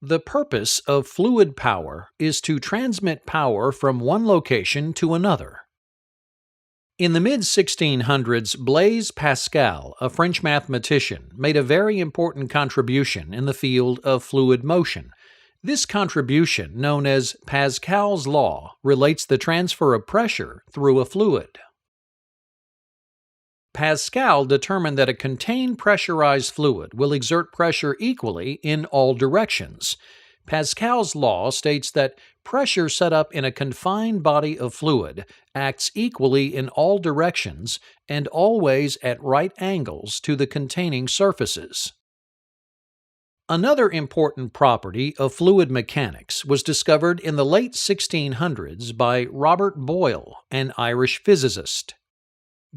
The purpose of fluid power is to transmit power from one location to another. In the mid-1600s, Blaise Pascal, a French mathematician, made a very important contribution in the field of fluid motion. This contribution, known as Pascal's law, relates the transfer of pressure through a fluid. Pascal determined that a contained pressurized fluid will exert pressure equally in all directions. Pascal's law states that pressure set up in a confined body of fluid acts equally in all directions and always at right angles to the containing surfaces. Another important property of fluid mechanics was discovered in the late 1600s by Robert Boyle, an Irish physicist.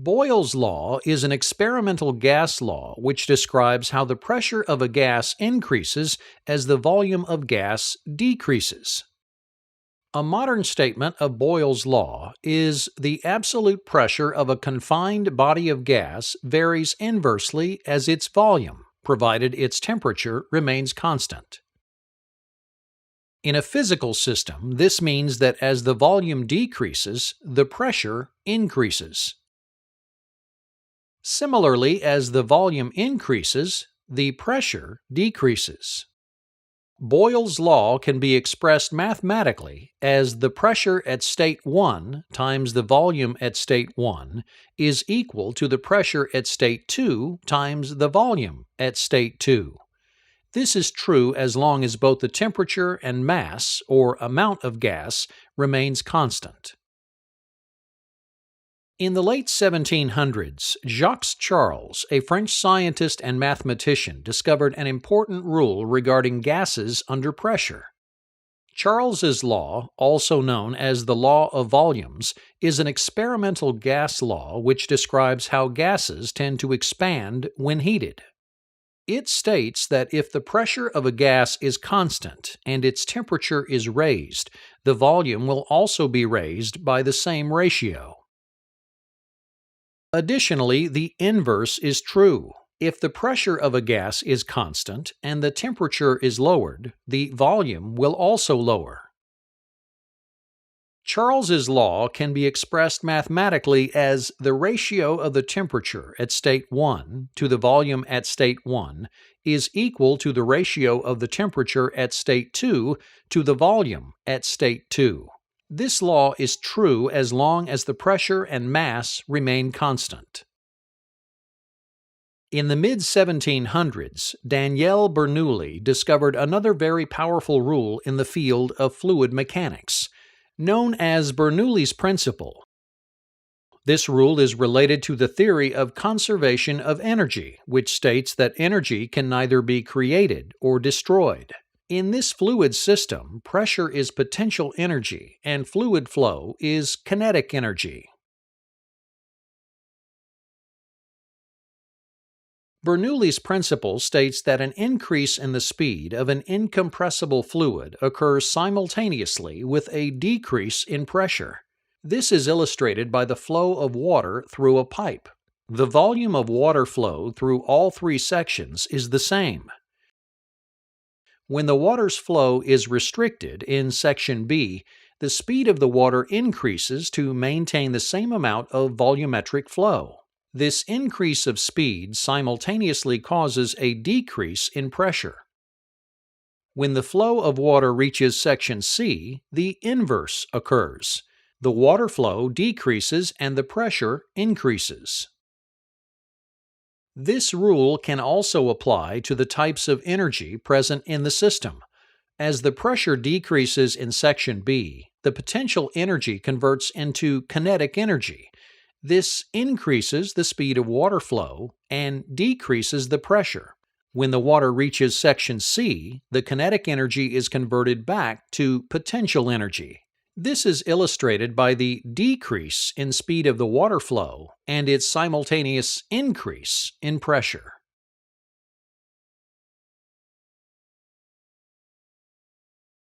Boyle's law is an experimental gas law which describes how the pressure of a gas increases as the volume of gas decreases. A modern statement of Boyle's law is the absolute pressure of a confined body of gas varies inversely as its volume, provided its temperature remains constant. In a physical system, this means that as the volume decreases, the pressure increases. Similarly, as the volume increases, the pressure decreases. Boyle's law can be expressed mathematically as the pressure at state 1 times the volume at state 1 is equal to the pressure at state 2 times the volume at state 2. This is true as long as both the temperature and mass, or amount of gas, remains constant. In the late 1700s, Jacques Charles, a French scientist and mathematician, discovered an important rule regarding gases under pressure. Charles's law, also known as the law of volumes, is an experimental gas law which describes how gases tend to expand when heated. It states that if the pressure of a gas is constant and its temperature is raised, the volume will also be raised by the same ratio. Additionally, the inverse is true. If the pressure of a gas is constant and the temperature is lowered, the volume will also lower. Charles's law can be expressed mathematically as the ratio of the temperature at state 1 to the volume at state 1 is equal to the ratio of the temperature at state 2 to the volume at state 2. This law is true as long as the pressure and mass remain constant. In the mid-1700s, Daniel Bernoulli discovered another very powerful rule in the field of fluid mechanics, known as Bernoulli's principle. This rule is related to the theory of conservation of energy, which states that energy can neither be created or destroyed. In this fluid system, pressure is potential energy and fluid flow is kinetic energy. Bernoulli's principle states that an increase in the speed of an incompressible fluid occurs simultaneously with a decrease in pressure. This is illustrated by the flow of water through a pipe. The volume of water flow through all three sections is the same. When the water's flow is restricted in section B, the speed of the water increases to maintain the same amount of volumetric flow. This increase of speed simultaneously causes a decrease in pressure. When the flow of water reaches section C, the inverse occurs. The water flow decreases and the pressure increases. This rule can also apply to the types of energy present in the system. As the pressure decreases in section B, the potential energy converts into kinetic energy. This increases the speed of water flow and decreases the pressure. When the water reaches section C, the kinetic energy is converted back to potential energy. This is illustrated by the decrease in speed of the water flow and its simultaneous increase in pressure.